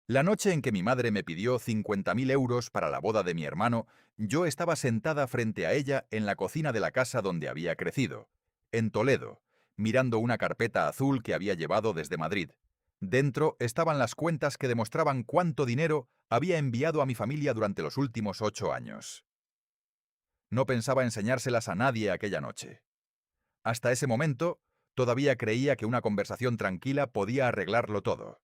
La noche en que mi madre me pidió 50.000 euros para la boda de mi hermano, yo estaba sentada frente a ella en la cocina de la casa donde había crecido, en Toledo, mirando una carpeta azul que había llevado desde Madrid. Dentro estaban las cuentas que demostraban cuánto dinero había enviado a mi familia durante los últimos 8 años. No pensaba enseñárselas a nadie aquella noche. Hasta ese momento, todavía creía que una conversación tranquila podía arreglarlo todo.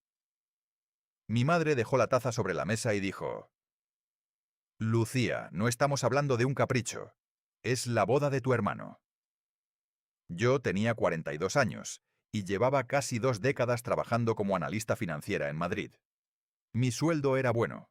Mi madre dejó la taza sobre la mesa y dijo: Lucía, no estamos hablando de un capricho. Es la boda de tu hermano. Yo tenía 42 años y llevaba casi 2 décadas trabajando como analista financiera en Madrid. Mi sueldo era bueno,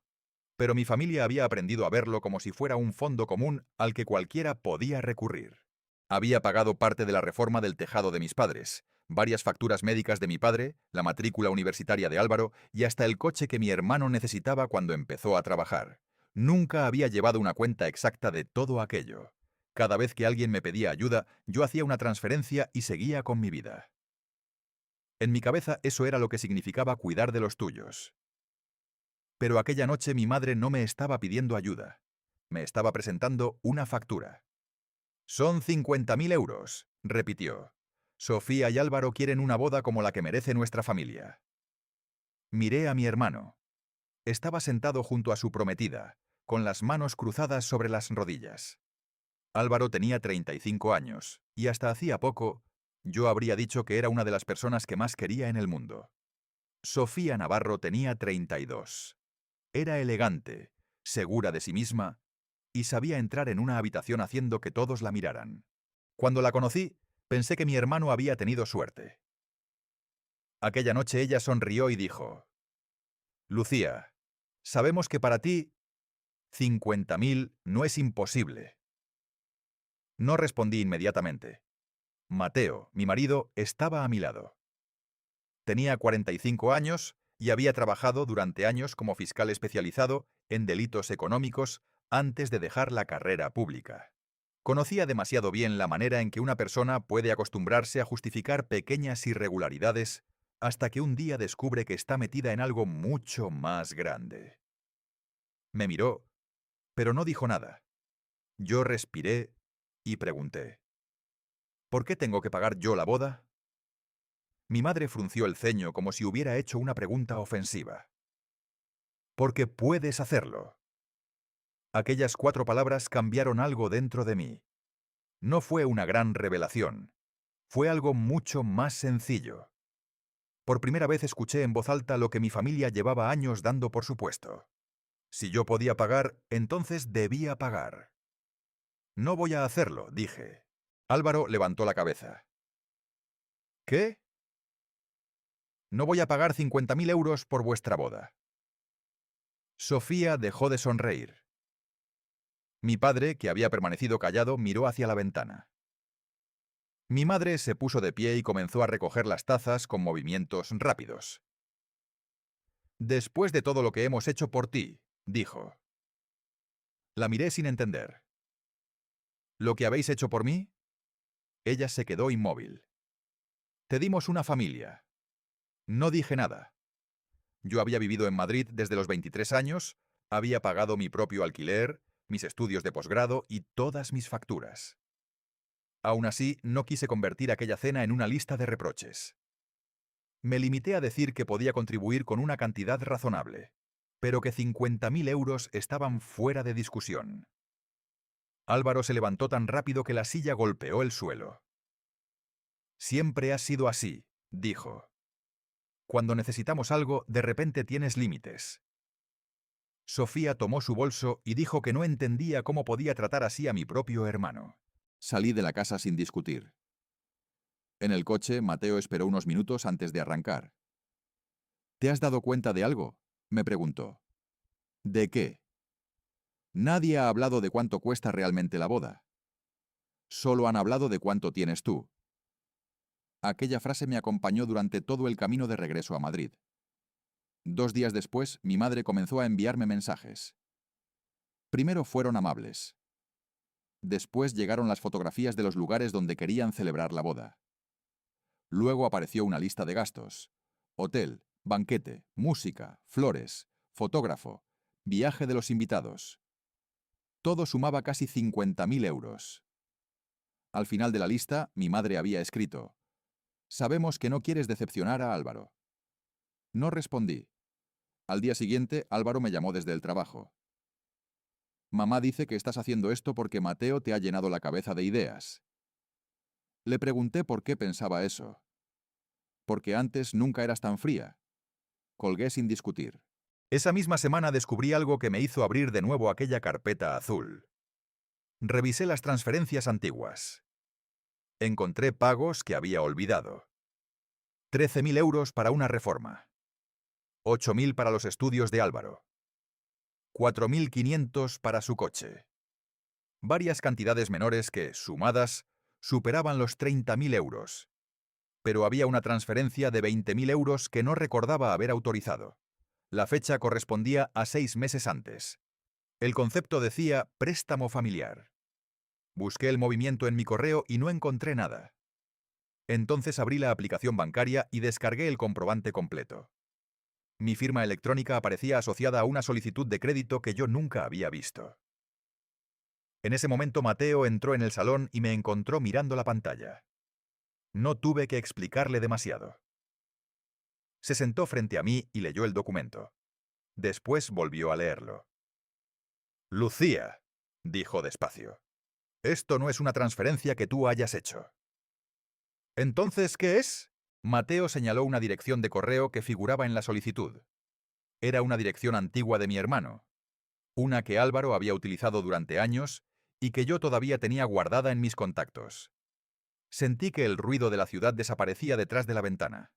pero mi familia había aprendido a verlo como si fuera un fondo común al que cualquiera podía recurrir. Había pagado parte de la reforma del tejado de mis padres, varias facturas médicas de mi padre, la matrícula universitaria de Álvaro y hasta el coche que mi hermano necesitaba cuando empezó a trabajar. Nunca había llevado una cuenta exacta de todo aquello. Cada vez que alguien me pedía ayuda, yo hacía una transferencia y seguía con mi vida. En mi cabeza eso era lo que significaba cuidar de los tuyos. Pero aquella noche mi madre no me estaba pidiendo ayuda. Me estaba presentando una factura. Son 50.000 euros, repitió. Sofía y Álvaro quieren una boda como la que merece nuestra familia. Miré a mi hermano. Estaba sentado junto a su prometida, con las manos cruzadas sobre las rodillas. Álvaro tenía 35 años, y hasta hacía poco, yo habría dicho que era una de las personas que más quería en el mundo. Sofía Navarro tenía 32. Era elegante, segura de sí misma, y sabía entrar en una habitación haciendo que todos la miraran. Cuando la conocí, pensé que mi hermano había tenido suerte. Aquella noche ella sonrió y dijo: Lucía, sabemos que para ti 50.000 no es imposible. No respondí inmediatamente. Mateo, mi marido, estaba a mi lado. Tenía 45 años y había trabajado durante años como fiscal especializado en delitos económicos antes de dejar la carrera pública. Conocía demasiado bien la manera en que una persona puede acostumbrarse a justificar pequeñas irregularidades hasta que un día descubre que está metida en algo mucho más grande. Me miró, pero no dijo nada. Yo respiré y pregunté: ¿por qué tengo que pagar yo la boda? Mi madre frunció el ceño como si hubiera hecho una pregunta ofensiva. Porque puedes hacerlo. Aquellas 4 palabras cambiaron algo dentro de mí. No fue una gran revelación. Fue algo mucho más sencillo. Por primera vez escuché en voz alta lo que mi familia llevaba años dando por supuesto. Si yo podía pagar, entonces debía pagar. No voy a hacerlo, dije. Álvaro levantó la cabeza. ¿Qué? No voy a pagar 50.000 euros por vuestra boda. Sofía dejó de sonreír. Mi padre, que había permanecido callado, miró hacia la ventana. Mi madre se puso de pie y comenzó a recoger las tazas con movimientos rápidos. Después de todo lo que hemos hecho por ti, dijo. La miré sin entender. ¿Lo que habéis hecho por mí? Ella se quedó inmóvil. Te dimos una familia. No dije nada. Yo había vivido en Madrid desde los 23 años, había pagado mi propio alquiler, mis estudios de posgrado y todas mis facturas. Aún así, no quise convertir aquella cena en una lista de reproches. Me limité a decir que podía contribuir con una cantidad razonable, pero que 50.000 euros estaban fuera de discusión. Álvaro se levantó tan rápido que la silla golpeó el suelo. Siempre has sido así, dijo. Cuando necesitamos algo, de repente tienes límites. Sofía tomó su bolso y dijo que no entendía cómo podía tratar así a mi propio hermano. Salí de la casa sin discutir. En el coche, Mateo esperó unos minutos antes de arrancar. ¿Te has dado cuenta de algo?, me preguntó. ¿De qué? Nadie ha hablado de cuánto cuesta realmente la boda. Solo han hablado de cuánto tienes tú. Aquella frase me acompañó durante todo el camino de regreso a Madrid. 2 días después, mi madre comenzó a enviarme mensajes. Primero fueron amables. Después llegaron las fotografías de los lugares donde querían celebrar la boda. Luego apareció una lista de gastos: hotel, Banquete, música, flores, fotógrafo, viaje de los invitados. Todo sumaba casi 50.000 euros. Al final de la lista, mi madre había escrito: «Sabemos que no quieres decepcionar a Álvaro». No respondí. Al día siguiente, Álvaro me llamó desde el trabajo. «Mamá dice que estás haciendo esto porque Mateo te ha llenado la cabeza de ideas». Le pregunté por qué pensaba eso. «Porque antes nunca eras tan fría». Colgué sin discutir. Esa misma semana descubrí algo que me hizo abrir de nuevo aquella carpeta azul. Revisé las transferencias antiguas. Encontré pagos que había olvidado. 13.000 euros para una reforma. 8.000 para los estudios de Álvaro. 4.500 para su coche. Varias cantidades menores que, sumadas, superaban los 30.000 euros. Pero había una transferencia de 20.000 euros que no recordaba haber autorizado. La fecha correspondía a 6 meses antes. El concepto decía préstamo familiar. Busqué el movimiento en mi correo y no encontré nada. Entonces abrí la aplicación bancaria y descargué el comprobante completo. Mi firma electrónica aparecía asociada a una solicitud de crédito que yo nunca había visto. En ese momento Mateo entró en el salón y me encontró mirando la pantalla. No tuve que explicarle demasiado. Se sentó frente a mí y leyó el documento. Después volvió a leerlo. «Lucía», dijo despacio, «esto no es una transferencia que tú hayas hecho». «¿Entonces qué es?». Mateo señaló una dirección de correo que figuraba en la solicitud. Era una dirección antigua de mi hermano, una que Álvaro había utilizado durante años y que yo todavía tenía guardada en mis contactos. Sentí que el ruido de la ciudad desaparecía detrás de la ventana.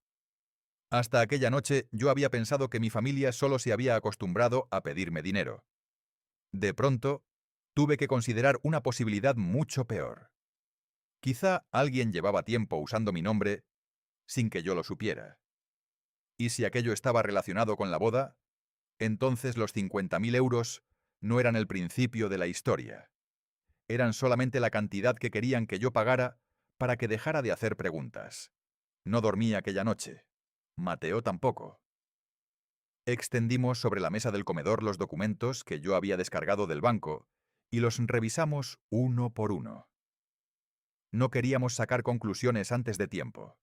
Hasta aquella noche yo había pensado que mi familia solo se había acostumbrado a pedirme dinero. De pronto, tuve que considerar una posibilidad mucho peor. Quizá alguien llevaba tiempo usando mi nombre sin que yo lo supiera. Y si aquello estaba relacionado con la boda, entonces los 50.000 euros no eran el principio de la historia. Eran solamente la cantidad que querían que yo pagara para que dejara de hacer preguntas. No dormí aquella noche. Mateo tampoco. Extendimos sobre la mesa del comedor los documentos que yo había descargado del banco y los revisamos uno por uno. No queríamos sacar conclusiones antes de tiempo.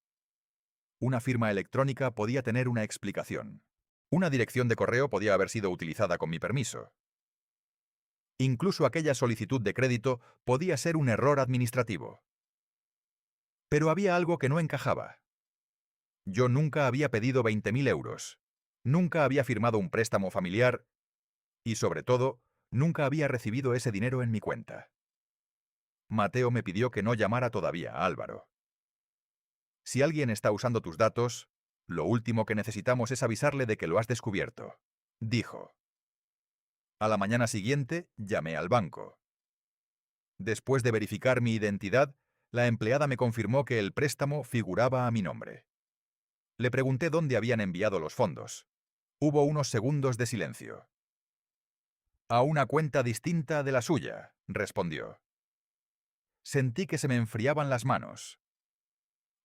Una firma electrónica podía tener una explicación. Una dirección de correo podía haber sido utilizada con mi permiso. Incluso aquella solicitud de crédito podía ser un error administrativo. Pero había algo que no encajaba. Yo nunca había pedido 20.000 euros. Nunca había firmado un préstamo familiar y, sobre todo, nunca había recibido ese dinero en mi cuenta. Mateo me pidió que no llamara todavía a Álvaro. Si alguien está usando tus datos, lo último que necesitamos es avisarle de que lo has descubierto, dijo. A la mañana siguiente llamé al banco. Después de verificar mi identidad, la empleada me confirmó que el préstamo figuraba a mi nombre. Le pregunté dónde habían enviado los fondos. Hubo unos segundos de silencio. «A una cuenta distinta de la suya», respondió. Sentí que se me enfriaban las manos.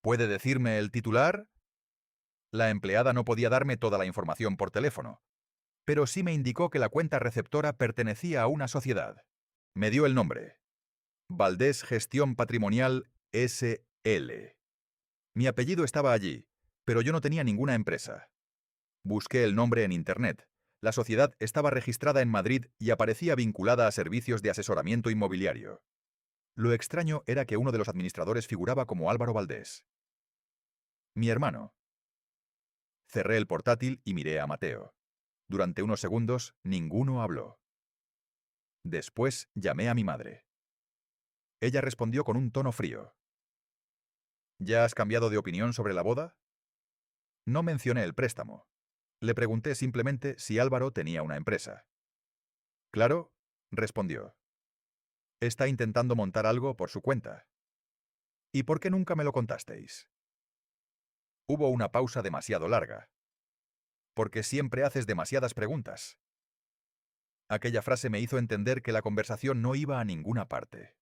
«¿Puede decirme el titular?». La empleada no podía darme toda la información por teléfono, pero sí me indicó que la cuenta receptora pertenecía a una sociedad. Me dio el nombre: Valdés Gestión Patrimonial S.L. Mi apellido estaba allí, pero yo no tenía ninguna empresa. Busqué el nombre en Internet. La sociedad estaba registrada en Madrid y aparecía vinculada a servicios de asesoramiento inmobiliario. Lo extraño era que uno de los administradores figuraba como Álvaro Valdés. Mi hermano. Cerré el portátil y miré a Mateo. Durante unos segundos, ninguno habló. Después llamé a mi madre. Ella respondió con un tono frío. «¿Ya has cambiado de opinión sobre la boda?». No mencioné el préstamo. Le pregunté simplemente si Álvaro tenía una empresa. «Claro», respondió. «Está intentando montar algo por su cuenta». «¿Y por qué nunca me lo contasteis?». Hubo una pausa demasiado larga. «Porque siempre haces demasiadas preguntas». Aquella frase me hizo entender que la conversación no iba a ninguna parte.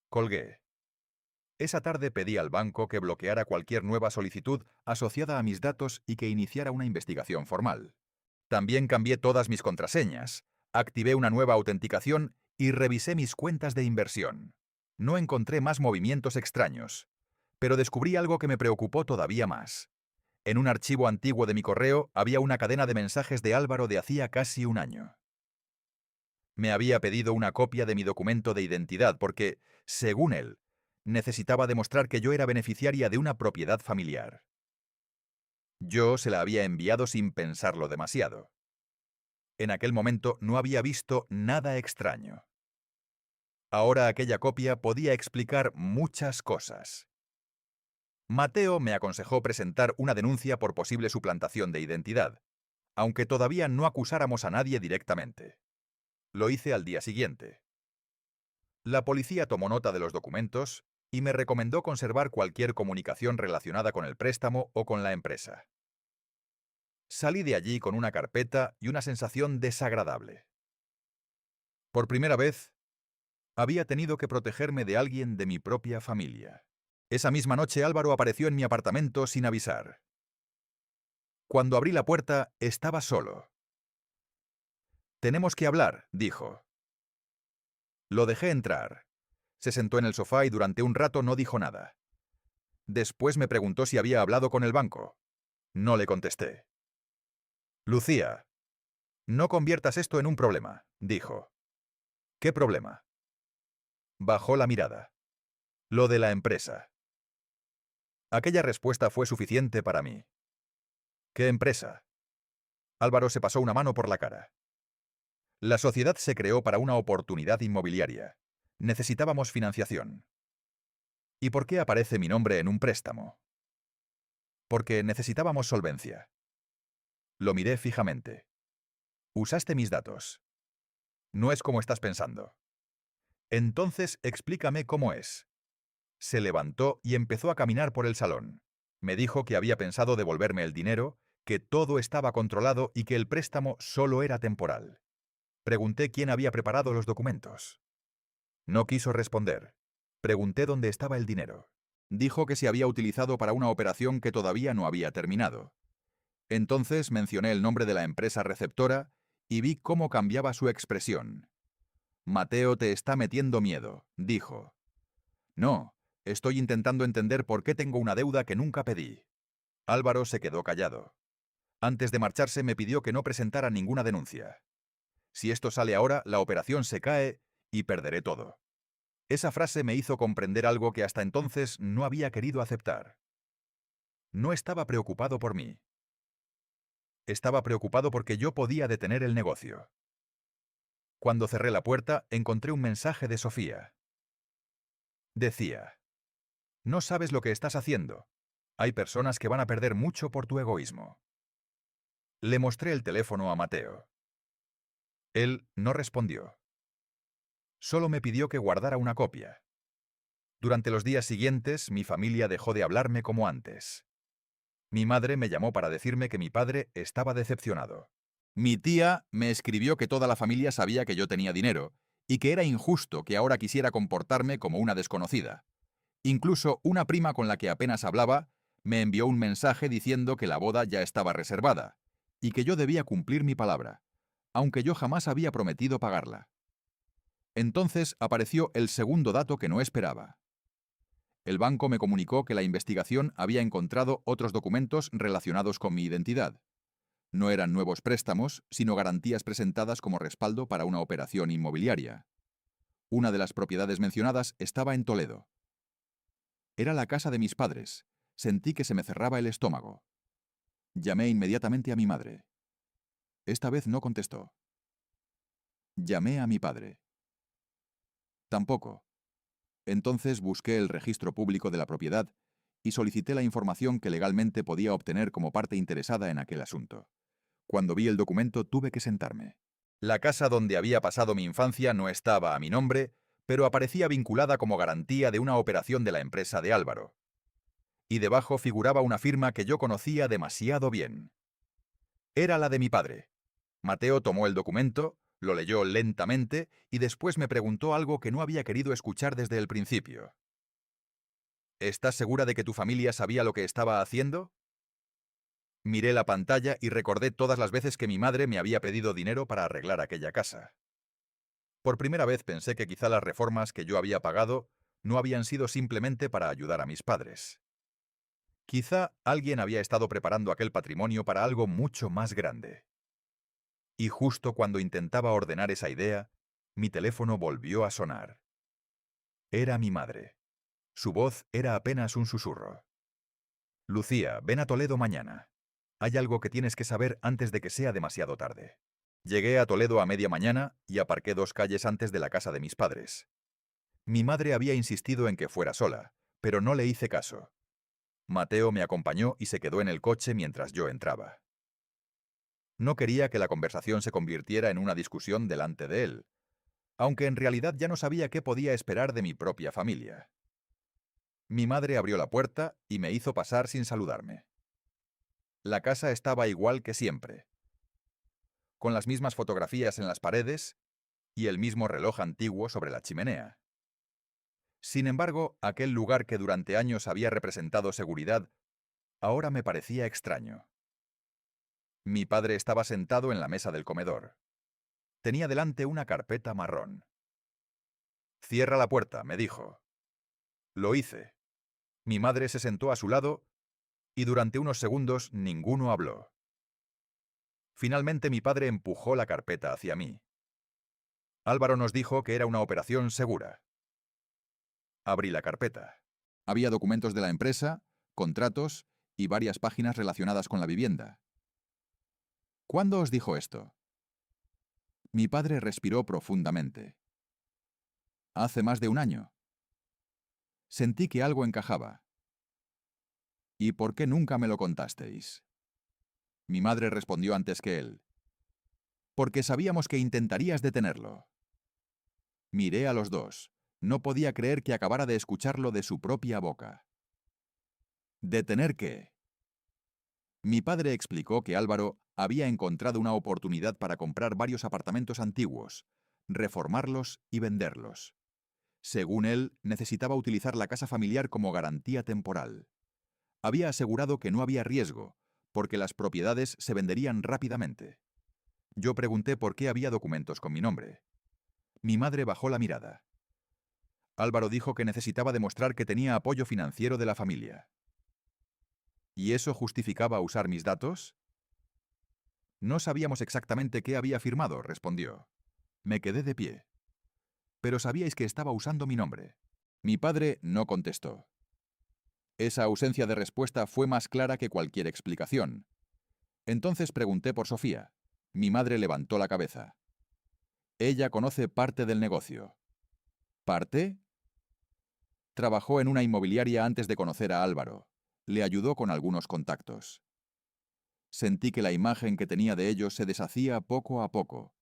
Colgué. Esa tarde pedí al banco que bloqueara cualquier nueva solicitud asociada a mis datos y que iniciara una investigación formal. También cambié todas mis contraseñas, activé una nueva autenticación y revisé mis cuentas de inversión. No encontré más movimientos extraños, pero descubrí algo que me preocupó todavía más. En un archivo antiguo de mi correo había una cadena de mensajes de Álvaro de hacía casi un año. Me había pedido una copia de mi documento de identidad porque, según él, necesitaba demostrar que yo era beneficiaria de una propiedad familiar. Yo se la había enviado sin pensarlo demasiado. En aquel momento no había visto nada extraño. Ahora aquella copia podía explicar muchas cosas. Mateo me aconsejó presentar una denuncia por posible suplantación de identidad, aunque todavía no acusáramos a nadie directamente. Lo hice al día siguiente. La policía tomó nota de los documentos y me recomendó conservar cualquier comunicación relacionada con el préstamo o con la empresa. Salí de allí con una carpeta y una sensación desagradable. Por primera vez, había tenido que protegerme de alguien de mi propia familia. Esa misma noche Álvaro apareció en mi apartamento sin avisar. Cuando abrí la puerta, estaba solo. «Tenemos que hablar», dijo. Lo dejé entrar. Se sentó en el sofá y durante un rato no dijo nada. Después me preguntó si había hablado con el banco. No le contesté. «Lucía, no conviertas esto en un problema», dijo. «¿Qué problema?» Bajó la mirada. «Lo de la empresa». Aquella respuesta fue suficiente para mí. «¿Qué empresa?» Álvaro se pasó una mano por la cara. La sociedad se creó para una oportunidad inmobiliaria. Necesitábamos financiación. ¿Y por qué aparece mi nombre en un préstamo? Porque necesitábamos solvencia. Lo miré fijamente. Usaste mis datos. No es como estás pensando. Entonces explícame cómo es. Se levantó y empezó a caminar por el salón. Me dijo que había pensado devolverme el dinero, que todo estaba controlado y que el préstamo solo era temporal. Pregunté quién había preparado los documentos. No quiso responder. Pregunté dónde estaba el dinero. Dijo que se había utilizado para una operación que todavía no había terminado. Entonces mencioné el nombre de la empresa receptora y vi cómo cambiaba su expresión. «Mateo te está metiendo miedo», dijo. «No, estoy intentando entender por qué tengo una deuda que nunca pedí». Álvaro se quedó callado. Antes de marcharse me pidió que no presentara ninguna denuncia. «Si esto sale ahora, la operación se cae y perderé todo». Esa frase me hizo comprender algo que hasta entonces no había querido aceptar. No estaba preocupado por mí. Estaba preocupado porque yo podía detener el negocio. Cuando cerré la puerta, encontré un mensaje de Sofía. Decía: «No sabes lo que estás haciendo. Hay personas que van a perder mucho por tu egoísmo». Le mostré el teléfono a Mateo. Él no respondió. Solo me pidió que guardara una copia. Durante los días siguientes, mi familia dejó de hablarme como antes. Mi madre me llamó para decirme que mi padre estaba decepcionado. Mi tía me escribió que toda la familia sabía que yo tenía dinero y que era injusto que ahora quisiera comportarme como una desconocida. Incluso una prima con la que apenas hablaba me envió un mensaje diciendo que la boda ya estaba reservada y que yo debía cumplir mi palabra, aunque yo jamás había prometido pagarla. Entonces apareció el segundo dato que no esperaba. El banco me comunicó que la investigación había encontrado otros documentos relacionados con mi identidad. No eran nuevos préstamos, sino garantías presentadas como respaldo para una operación inmobiliaria. Una de las propiedades mencionadas estaba en Toledo. Era la casa de mis padres. Sentí que se me cerraba el estómago. Llamé inmediatamente a mi madre. Esta vez no contestó. Llamé a mi padre. Tampoco. Entonces busqué el registro público de la propiedad y solicité la información que legalmente podía obtener como parte interesada en aquel asunto. Cuando vi el documento tuve que sentarme. La casa donde había pasado mi infancia no estaba a mi nombre, pero aparecía vinculada como garantía de una operación de la empresa de Álvaro. Y debajo figuraba una firma que yo conocía demasiado bien. Era la de mi padre. Mateo tomó el documento, lo leyó lentamente y después me preguntó algo que no había querido escuchar desde el principio. ¿Estás segura de que tu familia sabía lo que estaba haciendo? Miré la pantalla y recordé todas las veces que mi madre me había pedido dinero para arreglar aquella casa. Por primera vez pensé que quizá las reformas que yo había pagado no habían sido simplemente para ayudar a mis padres. Quizá alguien había estado preparando aquel patrimonio para algo mucho más grande. Y justo cuando intentaba ordenar esa idea, mi teléfono volvió a sonar. Era mi madre. Su voz era apenas un susurro. Lucía, ven a Toledo mañana. Hay algo que tienes que saber antes de que sea demasiado tarde. Llegué a Toledo a media mañana y aparqué 2 calles antes de la casa de mis padres. Mi madre había insistido en que fuera sola, pero no le hice caso. Mateo me acompañó y se quedó en el coche mientras yo entraba. No quería que la conversación se convirtiera en una discusión delante de él, aunque en realidad ya no sabía qué podía esperar de mi propia familia. Mi madre abrió la puerta y me hizo pasar sin saludarme. La casa estaba igual que siempre, con las mismas fotografías en las paredes y el mismo reloj antiguo sobre la chimenea. Sin embargo, aquel lugar que durante años había representado seguridad, ahora me parecía extraño. Mi padre estaba sentado en la mesa del comedor. Tenía delante una carpeta marrón. «Cierra la puerta», me dijo. Lo hice. Mi madre se sentó a su lado y durante unos segundos ninguno habló. Finalmente mi padre empujó la carpeta hacia mí. Álvaro nos dijo que era una operación segura. Abrí la carpeta. Había documentos de la empresa, contratos y varias páginas relacionadas con la vivienda. ¿Cuándo os dijo esto? Mi padre respiró profundamente. Hace más de un año. Sentí que algo encajaba. ¿Y por qué nunca me lo contasteis? Mi madre respondió antes que él. Porque sabíamos que intentarías detenerlo. Miré a los dos. No podía creer que acabara de escucharlo de su propia boca. ¿Detener qué? Mi padre explicó que Álvaro había encontrado una oportunidad para comprar varios apartamentos antiguos, reformarlos y venderlos. Según él, necesitaba utilizar la casa familiar como garantía temporal. Había asegurado que no había riesgo, porque las propiedades se venderían rápidamente. Yo pregunté por qué había documentos con mi nombre. Mi madre bajó la mirada. Álvaro dijo que necesitaba demostrar que tenía apoyo financiero de la familia. ¿Y eso justificaba usar mis datos? No sabíamos exactamente qué había firmado, respondió. Me quedé de pie. Pero sabíais que estaba usando mi nombre. Mi padre no contestó. Esa ausencia de respuesta fue más clara que cualquier explicación. Entonces pregunté por Sofía. Mi madre levantó la cabeza. Ella conoce parte del negocio. ¿Parte? Trabajó en una inmobiliaria antes de conocer a Álvaro. Le ayudó con algunos contactos. Sentí que la imagen que tenía de ellos se deshacía poco a poco.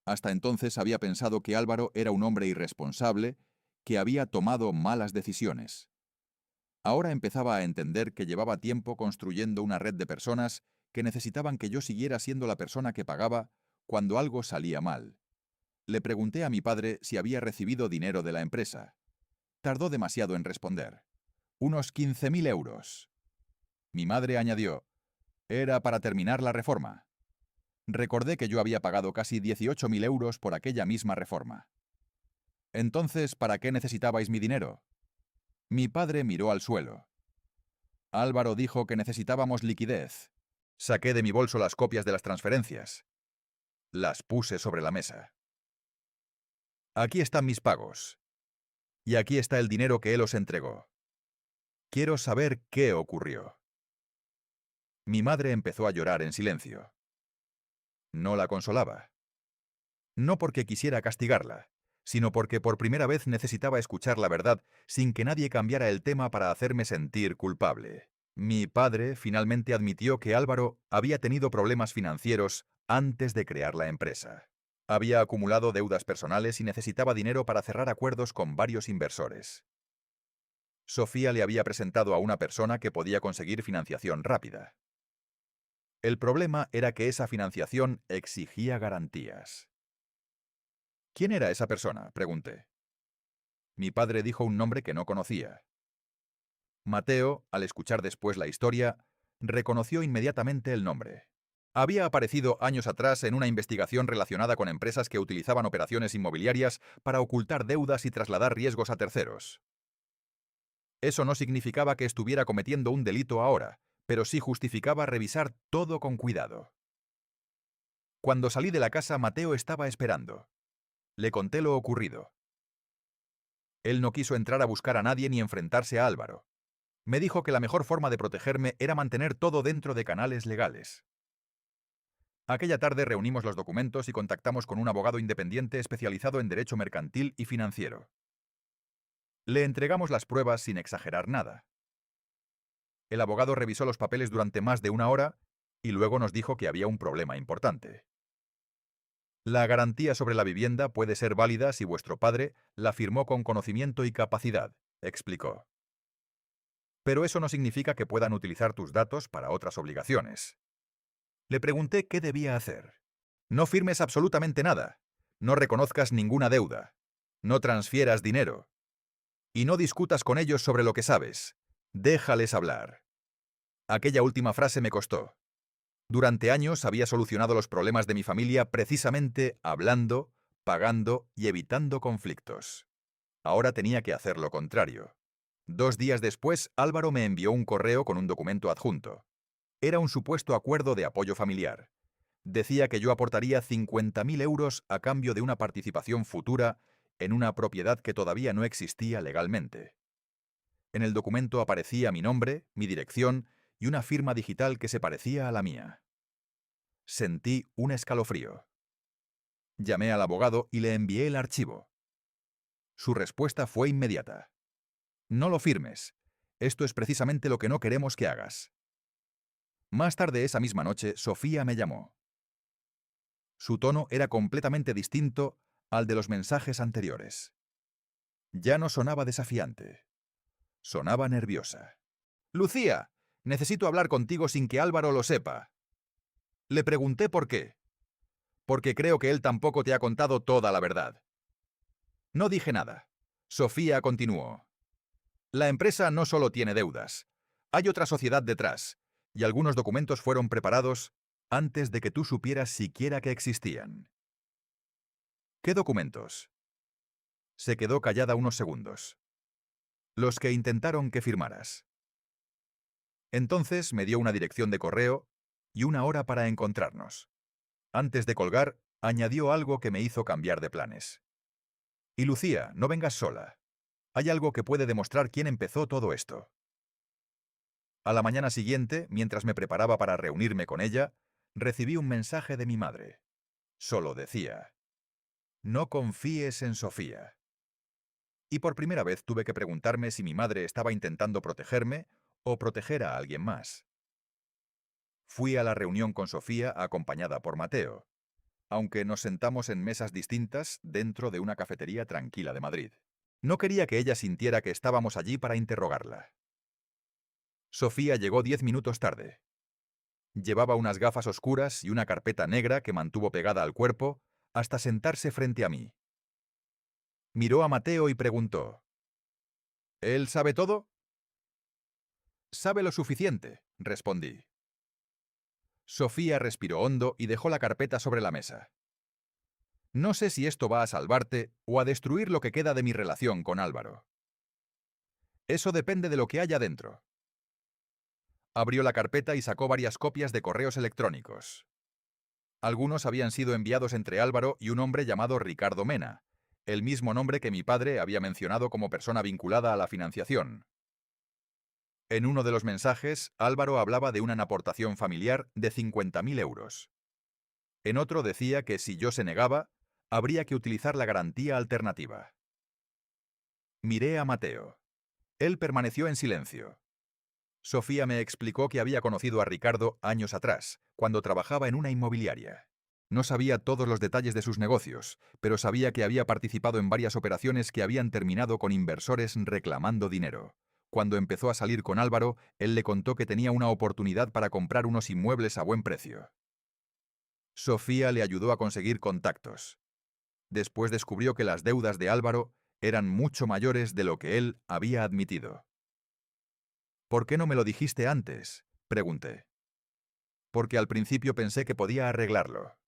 Hasta entonces había pensado que Álvaro era un hombre irresponsable, que había tomado malas decisiones. Ahora empezaba a entender que llevaba tiempo construyendo una red de personas que necesitaban que yo siguiera siendo la persona que pagaba cuando algo salía mal. Le pregunté a mi padre si había recibido dinero de la empresa. Tardó demasiado en responder. Unos 15.000 euros. Mi madre añadió, era para terminar la reforma. Recordé que yo había pagado casi 18.000 euros por aquella misma reforma. Entonces, ¿para qué necesitabais mi dinero? Mi padre miró al suelo. Álvaro dijo que necesitábamos liquidez. Saqué de mi bolso las copias de las transferencias. Las puse sobre la mesa. Aquí están mis pagos. Y aquí está el dinero que él os entregó. Quiero saber qué ocurrió. Mi madre empezó a llorar en silencio. No la consolaba. No porque quisiera castigarla, sino porque por primera vez necesitaba escuchar la verdad sin que nadie cambiara el tema para hacerme sentir culpable. Mi padre finalmente admitió que Álvaro había tenido problemas financieros antes de crear la empresa. Había acumulado deudas personales y necesitaba dinero para cerrar acuerdos con varios inversores. Sofía le había presentado a una persona que podía conseguir financiación rápida. El problema era que esa financiación exigía garantías. ¿Quién era esa persona?, pregunté. Mi padre dijo un nombre que no conocía. Mateo, al escuchar después la historia, reconoció inmediatamente el nombre. Había aparecido años atrás en una investigación relacionada con empresas que utilizaban operaciones inmobiliarias para ocultar deudas y trasladar riesgos a terceros. Eso no significaba que estuviera cometiendo un delito ahora, pero sí justificaba revisar todo con cuidado. Cuando salí de la casa, Mateo estaba esperando. Le conté lo ocurrido. Él no quiso entrar a buscar a nadie ni enfrentarse a Álvaro. Me dijo que la mejor forma de protegerme era mantener todo dentro de canales legales. Aquella tarde reunimos los documentos y contactamos con un abogado independiente especializado en derecho mercantil y financiero. Le entregamos las pruebas sin exagerar nada. El abogado revisó los papeles durante más de una hora y luego nos dijo que había un problema importante. La garantía sobre la vivienda puede ser válida si vuestro padre la firmó con conocimiento y capacidad, explicó. Pero eso no significa que puedan utilizar tus datos para otras obligaciones. Le pregunté qué debía hacer. No firmes absolutamente nada. No reconozcas ninguna deuda. No transfieras dinero. Y no discutas con ellos sobre lo que sabes. Déjales hablar. Aquella última frase me costó. Durante años había solucionado los problemas de mi familia precisamente hablando, pagando y evitando conflictos. Ahora tenía que hacer lo contrario. 2 días después, Álvaro me envió un correo con un documento adjunto. Era un supuesto acuerdo de apoyo familiar. Decía que yo aportaría 50.000 euros a cambio de una participación futura en una propiedad que todavía no existía legalmente. En el documento aparecía mi nombre, mi dirección y una firma digital que se parecía a la mía. Sentí un escalofrío. Llamé al abogado y le envié el archivo. Su respuesta fue inmediata. No lo firmes. Esto es precisamente lo que no queremos que hagas. Más tarde esa misma noche, Sofía me llamó. Su tono era completamente distinto al de los mensajes anteriores. Ya no sonaba desafiante. Sonaba nerviosa. «Lucía, necesito hablar contigo sin que Álvaro lo sepa». Le pregunté por qué. «Porque creo que él tampoco te ha contado toda la verdad». No dije nada. Sofía continuó. «La empresa no solo tiene deudas. Hay otra sociedad detrás, y algunos documentos fueron preparados antes de que tú supieras siquiera que existían». «¿Qué documentos?». Se quedó callada unos segundos. «Los que intentaron que firmaras». Entonces me dio una dirección de correo y una hora para encontrarnos. Antes de colgar, añadió algo que me hizo cambiar de planes. «Y Lucía, no vengas sola. Hay algo que puede demostrar quién empezó todo esto». A la mañana siguiente, mientras me preparaba para reunirme con ella, recibí un mensaje de mi madre. Solo decía: «No confíes en Sofía». Y por primera vez tuve que preguntarme si mi madre estaba intentando protegerme o proteger a alguien más. Fui a la reunión con Sofía acompañada por Mateo, aunque nos sentamos en mesas distintas dentro de una cafetería tranquila de Madrid. No quería que ella sintiera que estábamos allí para interrogarla. Sofía llegó 10 minutos tarde. Llevaba unas gafas oscuras y una carpeta negra que mantuvo pegada al cuerpo hasta sentarse frente a mí. Miró a Mateo y preguntó: «¿Él sabe todo?». «Sabe lo suficiente», respondí. Sofía respiró hondo y dejó la carpeta sobre la mesa. «No sé si esto va a salvarte o a destruir lo que queda de mi relación con Álvaro. Eso depende de lo que haya dentro». Abrió la carpeta y sacó varias copias de correos electrónicos. Algunos habían sido enviados entre Álvaro y un hombre llamado Ricardo Mena, el mismo nombre que mi padre había mencionado como persona vinculada a la financiación. En uno de los mensajes, Álvaro hablaba de una aportación familiar de 50.000 euros. En otro decía que si yo se negaba, habría que utilizar la garantía alternativa. Miré a Mateo. Él permaneció en silencio. Sofía me explicó que había conocido a Ricardo años atrás, cuando trabajaba en una inmobiliaria. No sabía todos los detalles de sus negocios, pero sabía que había participado en varias operaciones que habían terminado con inversores reclamando dinero. Cuando empezó a salir con Álvaro, él le contó que tenía una oportunidad para comprar unos inmuebles a buen precio. Sofía le ayudó a conseguir contactos. Después descubrió que las deudas de Álvaro eran mucho mayores de lo que él había admitido. ¿Por qué no me lo dijiste antes?, pregunté. Porque al principio pensé que podía arreglarlo.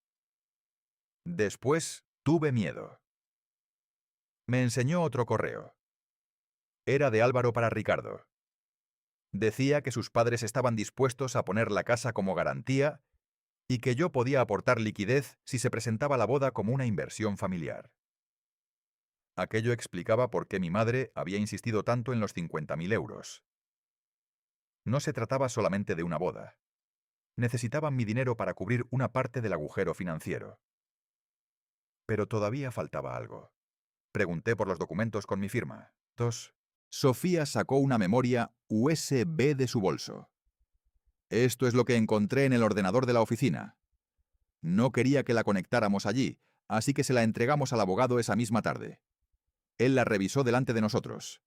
Después tuve miedo. Me enseñó otro correo. Era de Álvaro para Ricardo. Decía que sus padres estaban dispuestos a poner la casa como garantía y que yo podía aportar liquidez si se presentaba la boda como una inversión familiar. Aquello explicaba por qué mi madre había insistido tanto en los 50.000 euros. No se trataba solamente de una boda. Necesitaban mi dinero para cubrir una parte del agujero financiero. Pero todavía faltaba algo. Pregunté por los documentos con mi firma. 2. Sofía sacó una memoria USB de su bolso. Esto es lo que encontré en el ordenador de la oficina. No quería que la conectáramos allí, así que se la entregamos al abogado esa misma tarde. Él la revisó delante de nosotros.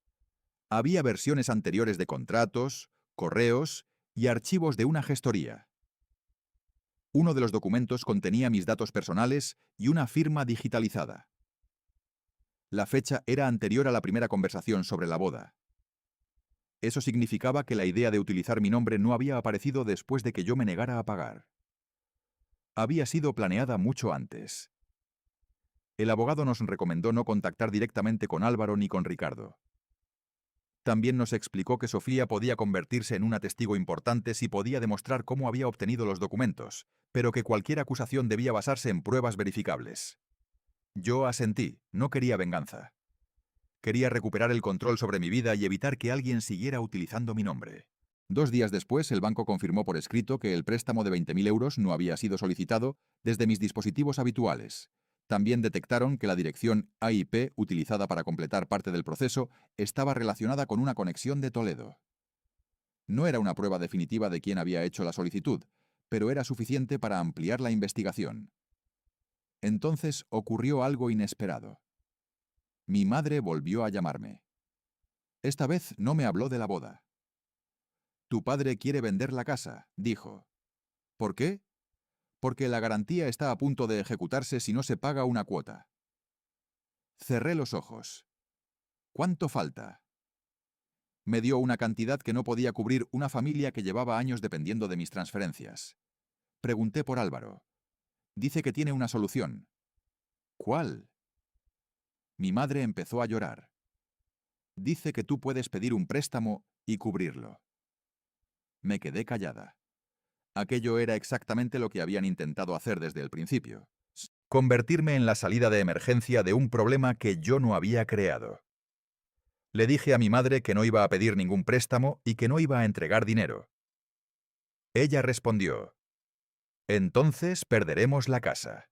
Había versiones anteriores de contratos, correos y archivos de una gestoría. Uno de los documentos contenía mis datos personales y una firma digitalizada. La fecha era anterior a la primera conversación sobre la boda. Eso significaba que la idea de utilizar mi nombre no había aparecido después de que yo me negara a pagar. Había sido planeada mucho antes. El abogado nos recomendó no contactar directamente con Álvaro ni con Ricardo. También nos explicó que Sofía podía convertirse en una testigo importante si podía demostrar cómo había obtenido los documentos, pero que cualquier acusación debía basarse en pruebas verificables. Yo asentí, no quería venganza. Quería recuperar el control sobre mi vida y evitar que alguien siguiera utilizando mi nombre. 2 días después, el banco confirmó por escrito que el préstamo de 20.000 euros no había sido solicitado desde mis dispositivos habituales. También detectaron que la dirección AIP utilizada para completar parte del proceso estaba relacionada con una conexión de Toledo. No era una prueba definitiva de quién había hecho la solicitud, pero era suficiente para ampliar la investigación. Entonces ocurrió algo inesperado. Mi madre volvió a llamarme. Esta vez no me habló de la boda. Tu padre quiere vender la casa, dijo. ¿Por qué? Porque la garantía está a punto de ejecutarse si no se paga una cuota. Cerré los ojos. ¿Cuánto falta? Me dio una cantidad que no podía cubrir una familia que llevaba años dependiendo de mis transferencias. Pregunté por Álvaro. Dice que tiene una solución. ¿Cuál? Mi madre empezó a llorar. Dice que tú puedes pedir un préstamo y cubrirlo. Me quedé callada. Aquello era exactamente lo que habían intentado hacer desde el principio. Convertirme en la salida de emergencia de un problema que yo no había creado. Le dije a mi madre que no iba a pedir ningún préstamo y que no iba a entregar dinero. Ella respondió, «Entonces perderemos la casa».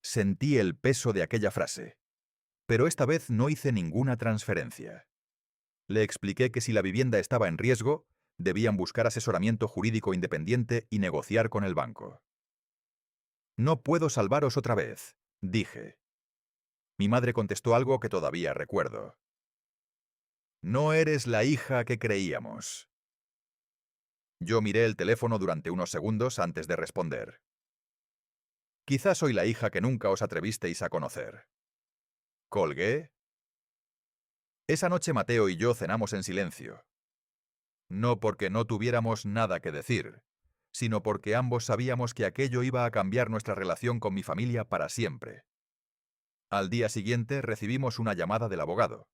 Sentí el peso de aquella frase. Pero esta vez no hice ninguna transferencia. Le expliqué que si la vivienda estaba en riesgo, debían buscar asesoramiento jurídico independiente y negociar con el banco. «No puedo salvaros otra vez», dije. Mi madre contestó algo que todavía recuerdo. «No eres la hija que creíamos». Yo miré el teléfono durante unos segundos antes de responder. «Quizás soy la hija que nunca os atrevisteis a conocer». Colgué. Esa noche Mateo y yo cenamos en silencio. No porque no tuviéramos nada que decir, sino porque ambos sabíamos que aquello iba a cambiar nuestra relación con mi familia para siempre. Al día siguiente recibimos una llamada del abogado.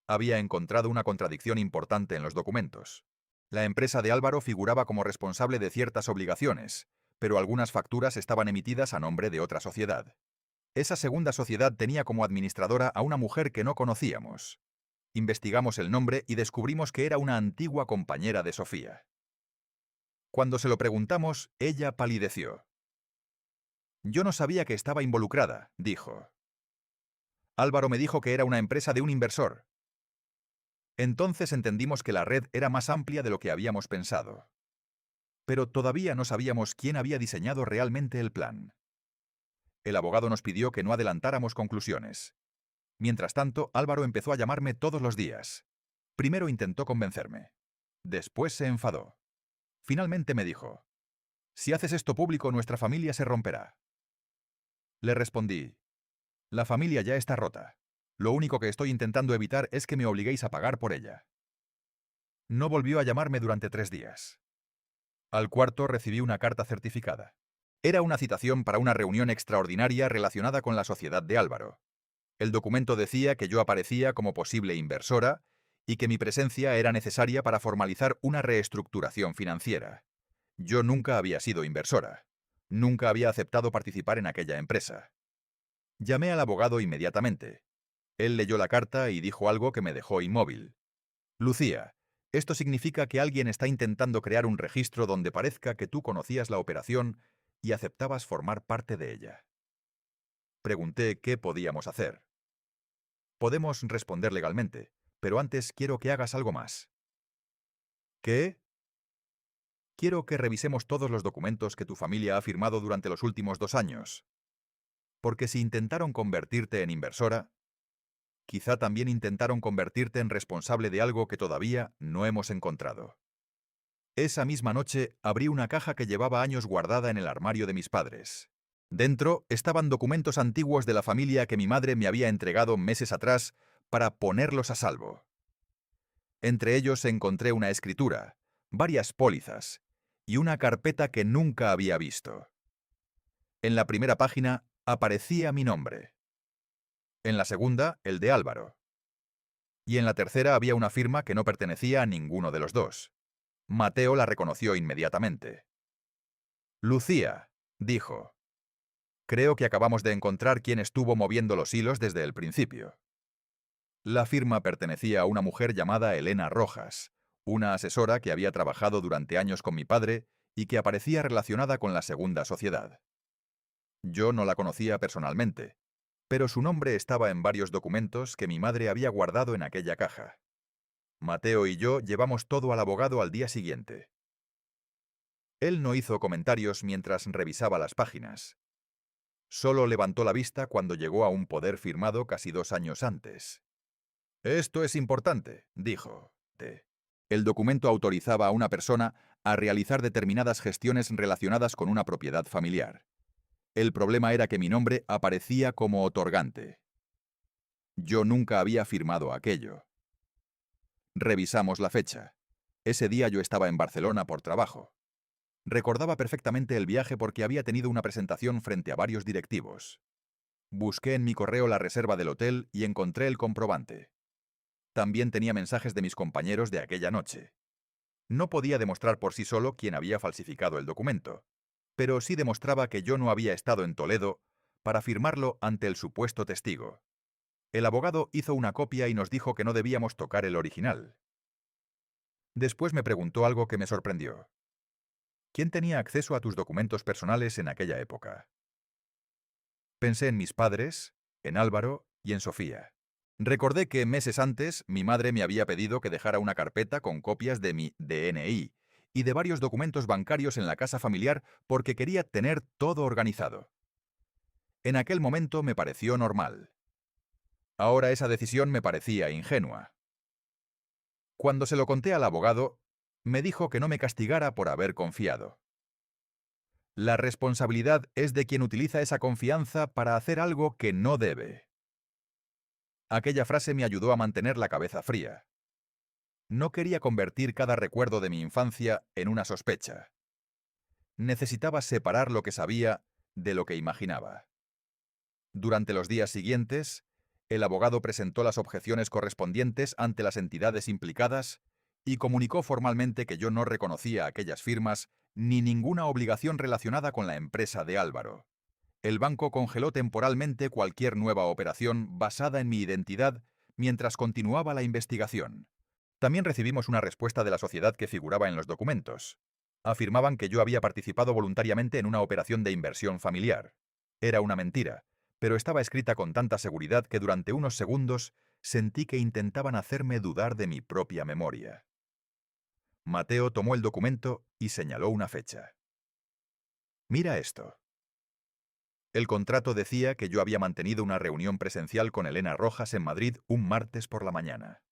Había encontrado una contradicción importante en los documentos. La empresa de Álvaro figuraba como responsable de ciertas obligaciones, pero algunas facturas estaban emitidas a nombre de otra sociedad. Esa segunda sociedad tenía como administradora a una mujer que no conocíamos. Investigamos el nombre y descubrimos que era una antigua compañera de Sofía. Cuando se lo preguntamos, ella palideció. «Yo no sabía que estaba involucrada», dijo. «Álvaro me dijo que era una empresa de un inversor». Entonces entendimos que la red era más amplia de lo que habíamos pensado. Pero todavía no sabíamos quién había diseñado realmente el plan. El abogado nos pidió que no adelantáramos conclusiones. Mientras tanto, Álvaro empezó a llamarme todos los días. Primero intentó convencerme. Después se enfadó. Finalmente me dijo, «Si haces esto público, nuestra familia se romperá». Le respondí, «La familia ya está rota. Lo único que estoy intentando evitar es que me obliguéis a pagar por ella». No volvió a llamarme durante 3 días. Al cuarto recibí una carta certificada. Era una citación para una reunión extraordinaria relacionada con la sociedad de Álvaro. El documento decía que yo aparecía como posible inversora y que mi presencia era necesaria para formalizar una reestructuración financiera. Yo nunca había sido inversora. Nunca había aceptado participar en aquella empresa. Llamé al abogado inmediatamente. Él leyó la carta y dijo algo que me dejó inmóvil. Lucía, esto significa que alguien está intentando crear un registro donde parezca que tú conocías la operación y aceptabas formar parte de ella. Pregunté qué podíamos hacer. Podemos responder legalmente, pero antes quiero que hagas algo más. ¿Qué? Quiero que revisemos todos los documentos que tu familia ha firmado durante los últimos 2 años. Porque si intentaron convertirte en inversora, quizá también intentaron convertirte en responsable de algo que todavía no hemos encontrado. Esa misma noche abrí una caja que llevaba años guardada en el armario de mis padres. Dentro estaban documentos antiguos de la familia que mi madre me había entregado meses atrás para ponerlos a salvo. Entre ellos encontré una escritura, varias pólizas y una carpeta que nunca había visto. En la primera página aparecía mi nombre. En la segunda, el de Álvaro. Y en la tercera había una firma que no pertenecía a ninguno de los dos. Mateo la reconoció inmediatamente. Lucía, dijo. Creo que acabamos de encontrar quién estuvo moviendo los hilos desde el principio. La firma pertenecía a una mujer llamada Elena Rojas, una asesora que había trabajado durante años con mi padre y que aparecía relacionada con la segunda sociedad. Yo no la conocía personalmente, pero su nombre estaba en varios documentos que mi madre había guardado en aquella caja. Mateo y yo llevamos todo al abogado al día siguiente. Él no hizo comentarios mientras revisaba las páginas. Solo levantó la vista cuando llegó a un poder firmado casi 2 años antes. Esto es importante, dijo. El documento autorizaba a una persona a realizar determinadas gestiones relacionadas con una propiedad familiar. El problema era que mi nombre aparecía como otorgante. Yo nunca había firmado aquello. Revisamos la fecha. Ese día yo estaba en Barcelona por trabajo. Recordaba perfectamente el viaje porque había tenido una presentación frente a varios directivos. Busqué en mi correo la reserva del hotel y encontré el comprobante. También tenía mensajes de mis compañeros de aquella noche. No podía demostrar por sí solo quién había falsificado el documento, pero sí demostraba que yo no había estado en Toledo para firmarlo ante el supuesto testigo. El abogado hizo una copia y nos dijo que no debíamos tocar el original. Después me preguntó algo que me sorprendió. ¿Quién tenía acceso a tus documentos personales en aquella época? Pensé en mis padres, en Álvaro y en Sofía. Recordé que meses antes mi madre me había pedido que dejara una carpeta con copias de mi DNI y de varios documentos bancarios en la casa familiar porque quería tener todo organizado. En aquel momento me pareció normal. Ahora esa decisión me parecía ingenua. Cuando se lo conté al abogado, me dijo que no me castigara por haber confiado. La responsabilidad es de quien utiliza esa confianza para hacer algo que no debe. Aquella frase me ayudó a mantener la cabeza fría. No quería convertir cada recuerdo de mi infancia en una sospecha. Necesitaba separar lo que sabía de lo que imaginaba. Durante los días siguientes, el abogado presentó las objeciones correspondientes ante las entidades implicadas y comunicó formalmente que yo no reconocía aquellas firmas ni ninguna obligación relacionada con la empresa de Álvaro. El banco congeló temporalmente cualquier nueva operación basada en mi identidad mientras continuaba la investigación. También recibimos una respuesta de la sociedad que figuraba en los documentos. Afirmaban que yo había participado voluntariamente en una operación de inversión familiar. Era una mentira, pero estaba escrita con tanta seguridad que durante unos segundos sentí que intentaban hacerme dudar de mi propia memoria. Mateo tomó el documento y señaló una fecha. Mira esto. El contrato decía que yo había mantenido una reunión presencial con Elena Rojas en Madrid un martes por la mañana.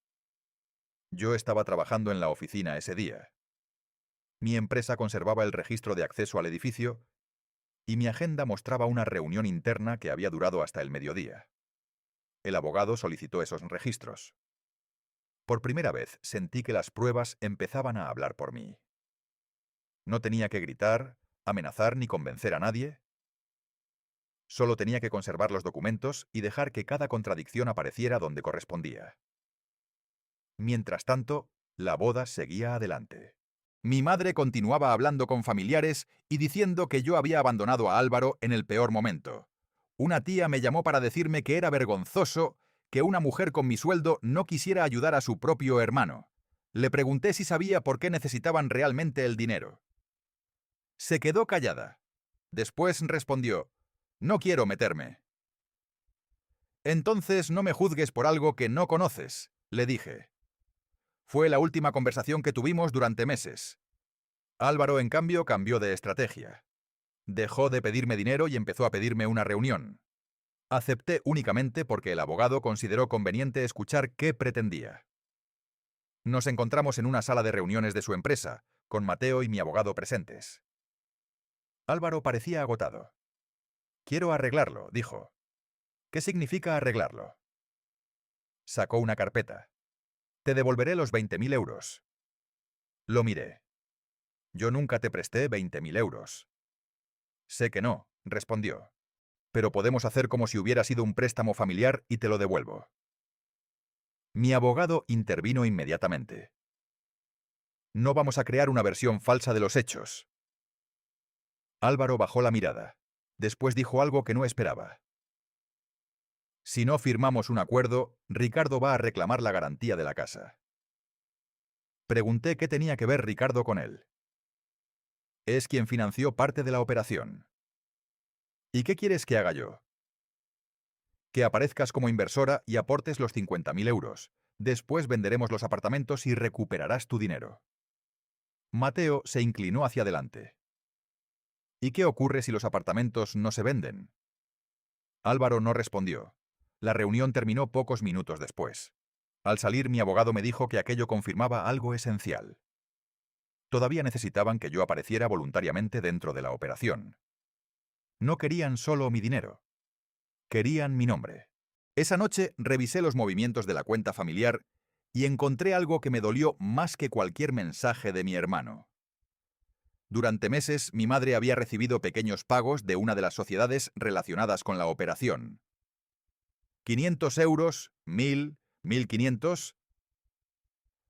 Yo estaba trabajando en la oficina ese día. Mi empresa conservaba el registro de acceso al edificio y mi agenda mostraba una reunión interna que había durado hasta el mediodía. El abogado solicitó esos registros. Por primera vez sentí que las pruebas empezaban a hablar por mí. No tenía que gritar, amenazar ni convencer a nadie. Solo tenía que conservar los documentos y dejar que cada contradicción apareciera donde correspondía. Mientras tanto, la boda seguía adelante. Mi madre continuaba hablando con familiares y diciendo que yo había abandonado a Álvaro en el peor momento. Una tía me llamó para decirme que era vergonzoso que una mujer con mi sueldo no quisiera ayudar a su propio hermano. Le pregunté si sabía por qué necesitaban realmente el dinero. Se quedó callada. Después respondió: «No quiero meterme». «Entonces no me juzgues por algo que no conoces», le dije. Fue la última conversación que tuvimos durante meses. Álvaro, en cambio, cambió de estrategia. Dejó de pedirme dinero y empezó a pedirme una reunión. Acepté únicamente porque el abogado consideró conveniente escuchar qué pretendía. Nos encontramos en una sala de reuniones de su empresa, con Mateo y mi abogado presentes. Álvaro parecía agotado. «Quiero arreglarlo», dijo. «¿Qué significa arreglarlo?» Sacó una carpeta. «Te devolveré los 20.000 euros». Lo miré. «Yo nunca te presté 20.000 euros». «Sé que no», respondió. «Pero podemos hacer como si hubiera sido un préstamo familiar y te lo devuelvo». Mi abogado intervino inmediatamente. «No vamos a crear una versión falsa de los hechos». Álvaro bajó la mirada. Después dijo algo que no esperaba. «Si no firmamos un acuerdo, Ricardo va a reclamar la garantía de la casa». Pregunté qué tenía que ver Ricardo con él. «Es quien financió parte de la operación». «¿Y qué quieres que haga yo?» «Que aparezcas como inversora y aportes los 50.000 euros. Después venderemos los apartamentos y recuperarás tu dinero». Mateo se inclinó hacia adelante. «¿Y qué ocurre si los apartamentos no se venden?» Álvaro no respondió. La reunión terminó pocos minutos después. Al salir, mi abogado me dijo que aquello confirmaba algo esencial. Todavía necesitaban que yo apareciera voluntariamente dentro de la operación. No querían solo mi dinero. Querían mi nombre. Esa noche revisé los movimientos de la cuenta familiar y encontré algo que me dolió más que cualquier mensaje de mi hermano. Durante meses, mi madre había recibido pequeños pagos de una de las sociedades relacionadas con la operación. 500 euros, 1.000, 1.500.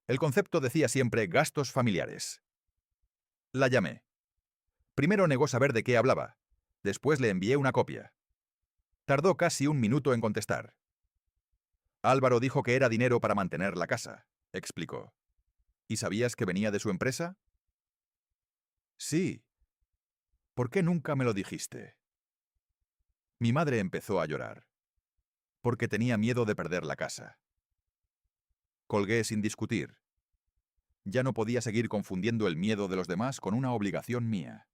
El concepto decía siempre gastos familiares. La llamé. Primero negó saber de qué hablaba. Después le envié una copia. Tardó casi un minuto en contestar. «Álvaro dijo que era dinero para mantener la casa», explicó. «¿Y sabías que venía de su empresa?» «Sí». «¿Por qué nunca me lo dijiste?» Mi madre empezó a llorar. «Porque tenía miedo de perder la casa». Colgué sin discutir. Ya no podía seguir confundiendo el miedo de los demás con una obligación mía.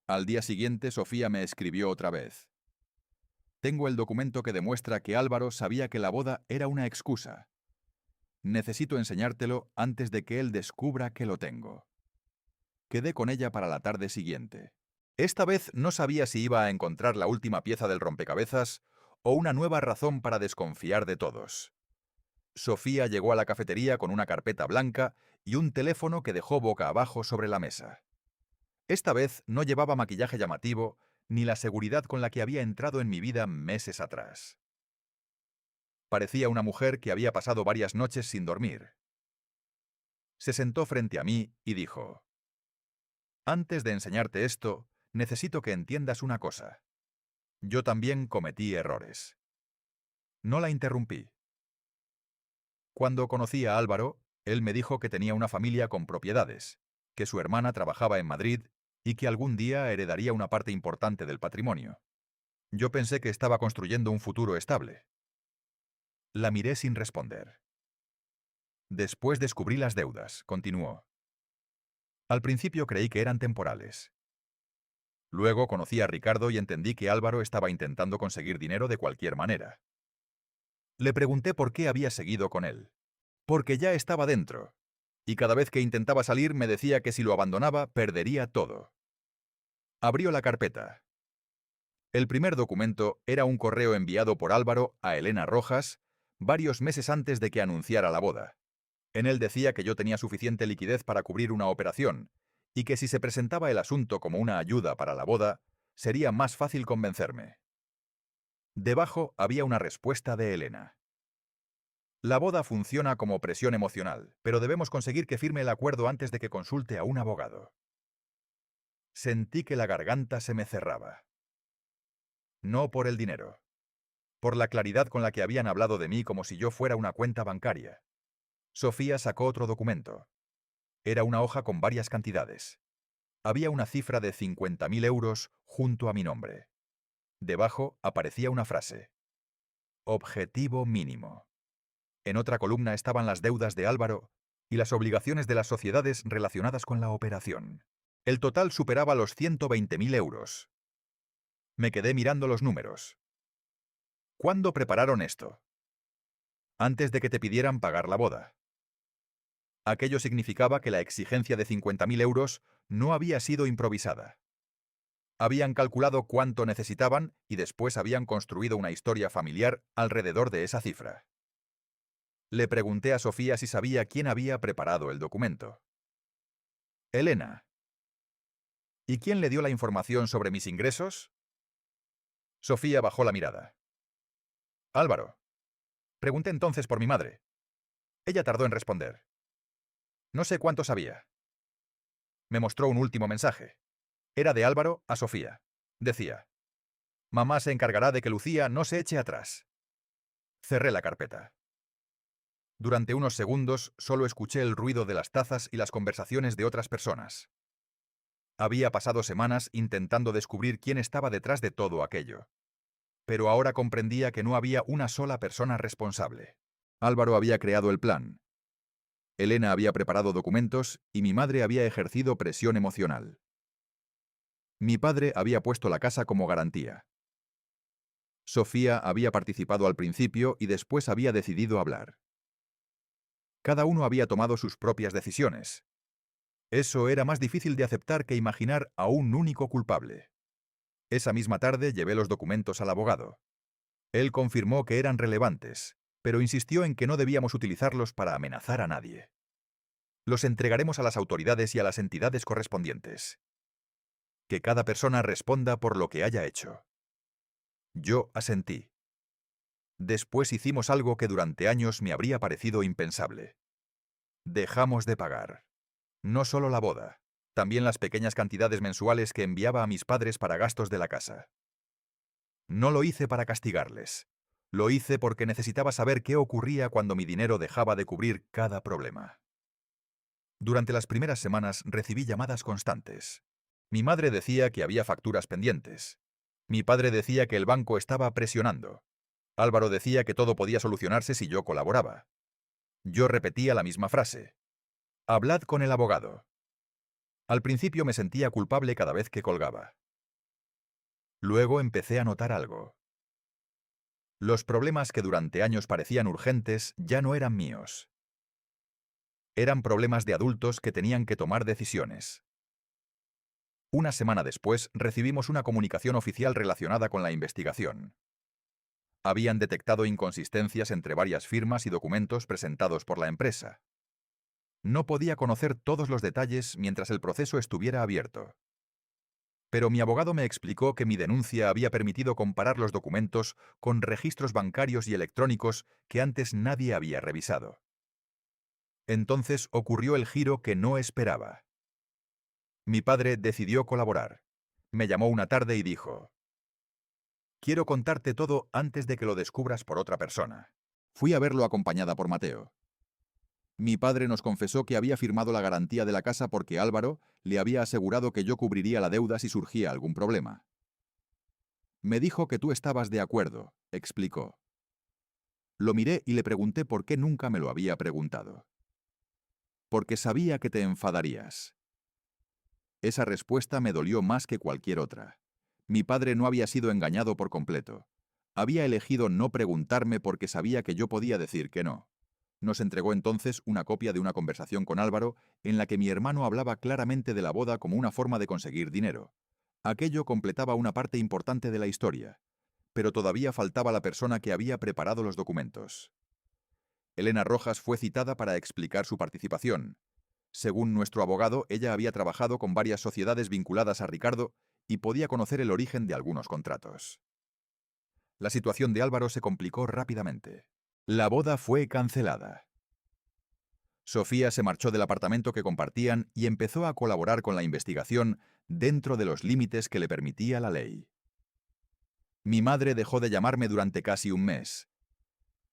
Al día siguiente, Sofía me escribió otra vez. «Tengo el documento que demuestra que Álvaro sabía que la boda era una excusa. Necesito enseñártelo antes de que él descubra que lo tengo». Quedé con ella para la tarde siguiente. Esta vez no sabía si iba a encontrar la última pieza del rompecabezas o una nueva razón para desconfiar de todos. Sofía llegó a la cafetería con una carpeta blanca y un teléfono que dejó boca abajo sobre la mesa. Esta vez no llevaba maquillaje llamativo ni la seguridad con la que había entrado en mi vida meses atrás. Parecía una mujer que había pasado varias noches sin dormir. Se sentó frente a mí y dijo: «Antes de enseñarte esto, necesito que entiendas una cosa. Yo también cometí errores». No la interrumpí. Cuando conocí a Álvaro, él me dijo que tenía una familia con propiedades, que su hermana trabajaba en Madrid y que algún día heredaría una parte importante del patrimonio. Yo pensé que estaba construyendo un futuro estable. La miré sin responder. «Después descubrí las deudas», continuó. «Al principio creí que eran temporales. Luego conocí a Ricardo y entendí que Álvaro estaba intentando conseguir dinero de cualquier manera. Le pregunté por qué había seguido con él. Porque ya estaba dentro, y cada vez que intentaba salir me decía que si lo abandonaba perdería todo». Abrió la carpeta. El primer documento era un correo enviado por Álvaro a Elena Rojas varios meses antes de que anunciara la boda. En él decía que yo tenía suficiente liquidez para cubrir una operación, y que si se presentaba el asunto como una ayuda para la boda, sería más fácil convencerme. Debajo había una respuesta de Elena. La boda funciona como presión emocional, pero debemos conseguir que firme el acuerdo antes de que consulte a un abogado. Sentí que la garganta se me cerraba. No por el dinero. Por la claridad con la que habían hablado de mí como si yo fuera una cuenta bancaria. Sofía sacó otro documento. Era una hoja con varias cantidades. Había una cifra de 50.000 euros junto a mi nombre. Debajo aparecía una frase. Objetivo mínimo. En otra columna estaban las deudas de Álvaro y las obligaciones de las sociedades relacionadas con la operación. El total superaba los 120.000 euros. Me quedé mirando los números. ¿Cuándo prepararon esto? Antes de que te pidieran pagar la boda. Aquello significaba que la exigencia de 50.000 euros no había sido improvisada. Habían calculado cuánto necesitaban y después habían construido una historia familiar alrededor de esa cifra. Le pregunté a Sofía si sabía quién había preparado el documento. Elena. ¿Y quién le dio la información sobre mis ingresos? Sofía bajó la mirada. Álvaro. Pregunté entonces por mi madre. Ella tardó en responder. No sé cuánto sabía. Me mostró un último mensaje. Era de Álvaro a Sofía. Decía: mamá se encargará de que Lucía no se eche atrás. Cerré la carpeta. Durante unos segundos solo escuché el ruido de las tazas y las conversaciones de otras personas. Había pasado semanas intentando descubrir quién estaba detrás de todo aquello. Pero ahora comprendía que no había una sola persona responsable. Álvaro había creado el plan. Elena había preparado documentos y mi madre había ejercido presión emocional. Mi padre había puesto la casa como garantía. Sofía había participado al principio y después había decidido hablar. Cada uno había tomado sus propias decisiones. Eso era más difícil de aceptar que imaginar a un único culpable. Esa misma tarde llevé los documentos al abogado. Él confirmó que eran relevantes, pero insistió en que no debíamos utilizarlos para amenazar a nadie. Los entregaremos a las autoridades y a las entidades correspondientes. Que cada persona responda por lo que haya hecho. Yo asentí. Después hicimos algo que durante años me habría parecido impensable. Dejamos de pagar. No solo la boda, también las pequeñas cantidades mensuales que enviaba a mis padres para gastos de la casa. No lo hice para castigarles. Lo hice porque necesitaba saber qué ocurría cuando mi dinero dejaba de cubrir cada problema. Durante las primeras semanas recibí llamadas constantes. Mi madre decía que había facturas pendientes. Mi padre decía que el banco estaba presionando. Álvaro decía que todo podía solucionarse si yo colaboraba. Yo repetía la misma frase. Hablad con el abogado. Al principio me sentía culpable cada vez que colgaba. Luego empecé a notar algo. Los problemas que durante años parecían urgentes ya no eran míos. Eran problemas de adultos que tenían que tomar decisiones. Una semana después recibimos una comunicación oficial relacionada con la investigación. Habían detectado inconsistencias entre varias firmas y documentos presentados por la empresa. No podía conocer todos los detalles mientras el proceso estuviera abierto. Pero mi abogado me explicó que mi denuncia había permitido comparar los documentos con registros bancarios y electrónicos que antes nadie había revisado. Entonces ocurrió el giro que no esperaba. Mi padre decidió colaborar. Me llamó una tarde y dijo: quiero contarte todo antes de que lo descubras por otra persona. Fui a verlo acompañada por Mateo. Mi padre nos confesó que había firmado la garantía de la casa porque Álvaro le había asegurado que yo cubriría la deuda si surgía algún problema. Me dijo que tú estabas de acuerdo, explicó. Lo miré y le pregunté por qué nunca me lo había preguntado. Porque sabía que te enfadarías. Esa respuesta me dolió más que cualquier otra. Mi padre no había sido engañado por completo. Había elegido no preguntarme porque sabía que yo podía decir que no. Nos entregó entonces una copia de una conversación con Álvaro en la que mi hermano hablaba claramente de la boda como una forma de conseguir dinero. Aquello completaba una parte importante de la historia, pero todavía faltaba la persona que había preparado los documentos. Elena Rojas fue citada para explicar su participación. Según nuestro abogado, ella había trabajado con varias sociedades vinculadas a Ricardo y podía conocer el origen de algunos contratos. La situación de Álvaro se complicó rápidamente. La boda fue cancelada. Sofía se marchó del apartamento que compartían y empezó a colaborar con la investigación dentro de los límites que le permitía la ley. Mi madre dejó de llamarme durante casi un mes.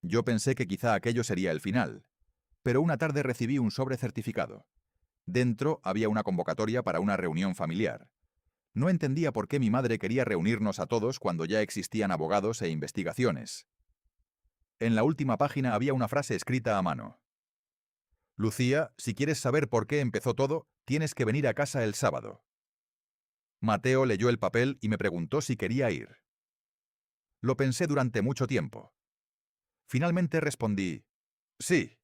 Yo pensé que quizá aquello sería el final, pero una tarde recibí un sobre certificado. Dentro había una convocatoria para una reunión familiar. No entendía por qué mi madre quería reunirnos a todos cuando ya existían abogados e investigaciones. En la última página había una frase escrita a mano. Lucía, si quieres saber por qué empezó todo, tienes que venir a casa el sábado. Mateo leyó el papel y me preguntó si quería ir. Lo pensé durante mucho tiempo. Finalmente respondí, sí.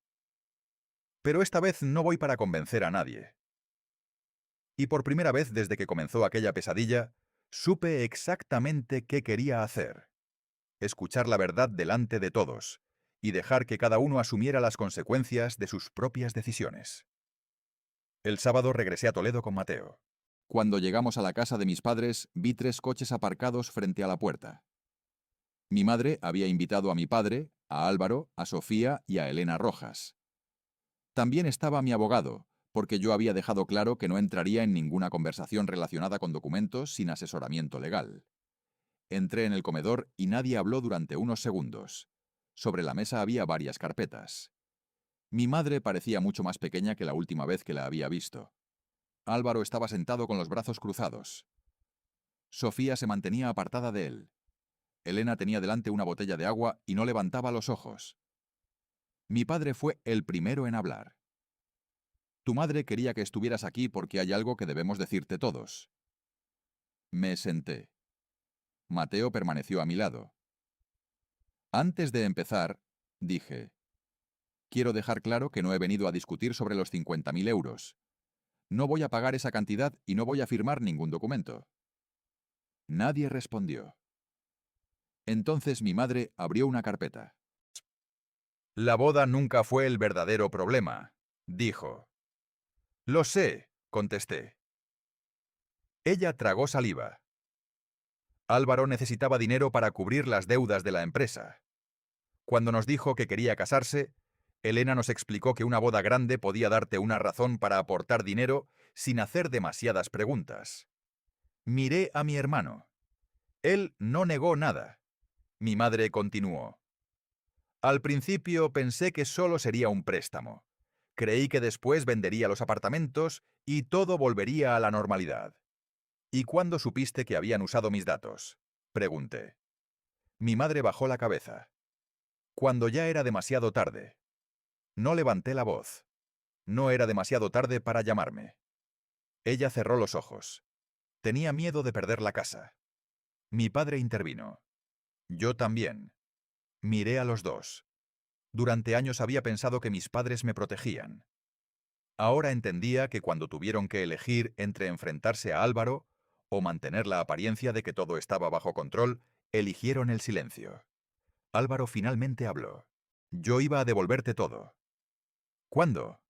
Pero esta vez no voy para convencer a nadie. Y por primera vez desde que comenzó aquella pesadilla, supe exactamente qué quería hacer. Escuchar la verdad delante de todos y dejar que cada uno asumiera las consecuencias de sus propias decisiones. El sábado regresé a Toledo con Mateo. Cuando llegamos a la casa de mis padres, vi 3 coches aparcados frente a la puerta. Mi madre había invitado a mi padre, a Álvaro, a Sofía y a Elena Rojas. También estaba mi abogado, porque yo había dejado claro que no entraría en ninguna conversación relacionada con documentos sin asesoramiento legal. Entré en el comedor y nadie habló durante unos segundos. Sobre la mesa había varias carpetas. Mi madre parecía mucho más pequeña que la última vez que la había visto. Álvaro estaba sentado con los brazos cruzados. Sofía se mantenía apartada de él. Elena tenía delante una botella de agua y no levantaba los ojos. Mi padre fue el primero en hablar. Tu madre quería que estuvieras aquí porque hay algo que debemos decirte todos. Me senté. Mateo permaneció a mi lado. Antes de empezar, dije, quiero dejar claro que no he venido a discutir sobre los 50.000 euros. No voy a pagar esa cantidad y no voy a firmar ningún documento. Nadie respondió. Entonces mi madre abrió una carpeta. La boda nunca fue el verdadero problema, dijo. Lo sé, contesté. Ella tragó saliva. Álvaro necesitaba dinero para cubrir las deudas de la empresa. Cuando nos dijo que quería casarse, Elena nos explicó que una boda grande podía darte una razón para aportar dinero sin hacer demasiadas preguntas. Miré a mi hermano. Él no negó nada. Mi madre continuó. Al principio pensé que solo sería un préstamo. Creí que después vendería los apartamentos y todo volvería a la normalidad. ¿Y cuándo supiste que habían usado mis datos?, pregunté. Mi madre bajó la cabeza. Cuando ya era demasiado tarde. No levanté la voz. No era demasiado tarde para llamarme. Ella cerró los ojos. Tenía miedo de perder la casa. Mi padre intervino. Yo también. Miré a los dos. Durante años había pensado que mis padres me protegían. Ahora entendía que cuando tuvieron que elegir entre enfrentarse a Álvaro o mantener la apariencia de que todo estaba bajo control, eligieron el silencio. Álvaro finalmente habló. Yo iba a devolverte todo. ¿Cuándo?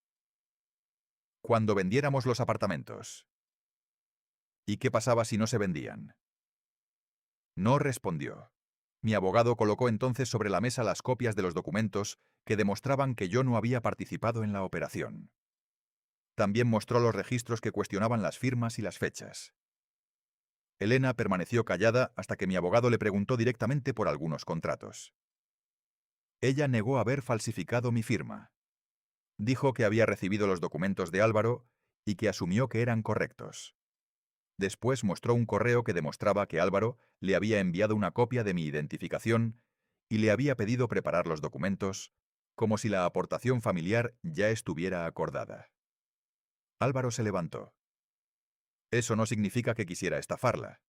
Cuando vendiéramos los apartamentos. ¿Y qué pasaba si no se vendían? No respondió. Mi abogado colocó entonces sobre la mesa las copias de los documentos que demostraban que yo no había participado en la operación. También mostró los registros que cuestionaban las firmas y las fechas. Elena permaneció callada hasta que mi abogado le preguntó directamente por algunos contratos. Ella negó haber falsificado mi firma. Dijo que había recibido los documentos de Álvaro y que asumió que eran correctos. Después mostró un correo que demostraba que Álvaro le había enviado una copia de mi identificación y le había pedido preparar los documentos, como si la aportación familiar ya estuviera acordada. Álvaro se levantó. Eso no significa que quisiera estafarla.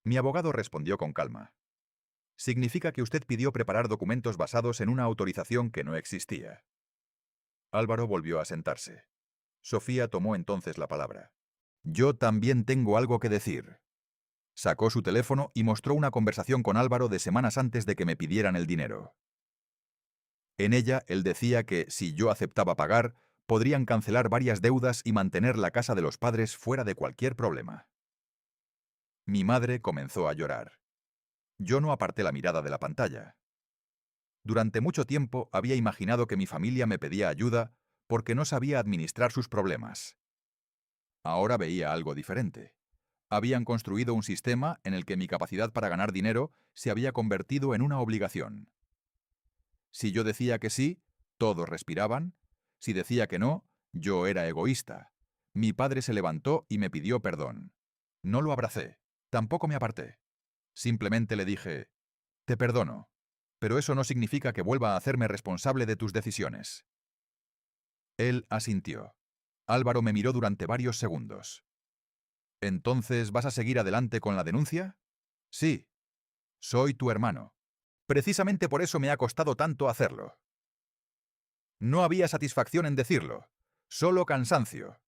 Mi abogado respondió con calma. Significa que usted pidió preparar documentos basados en una autorización que no existía. Álvaro volvió a sentarse. Sofía tomó entonces la palabra. Yo también tengo algo que decir. Sacó su teléfono y mostró una conversación con Álvaro de semanas antes de que me pidieran el dinero. En ella, él decía que, si yo aceptaba pagar, podrían cancelar varias deudas y mantener la casa de los padres fuera de cualquier problema. Mi madre comenzó a llorar. Yo no aparté la mirada de la pantalla. Durante mucho tiempo había imaginado que mi familia me pedía ayuda porque no sabía administrar sus problemas. Ahora veía algo diferente. Habían construido un sistema en el que mi capacidad para ganar dinero se había convertido en una obligación. Si yo decía que sí, todos respiraban. Si decía que no, yo era egoísta. Mi padre se levantó y me pidió perdón. No lo abracé, tampoco me aparté. Simplemente le dije, te perdono, pero eso no significa que vuelva a hacerme responsable de tus decisiones. Él asintió. Álvaro me miró durante varios segundos. ¿Entonces vas a seguir adelante con la denuncia? Sí. Soy tu hermano. Precisamente por eso me ha costado tanto hacerlo. No había satisfacción en decirlo, solo cansancio.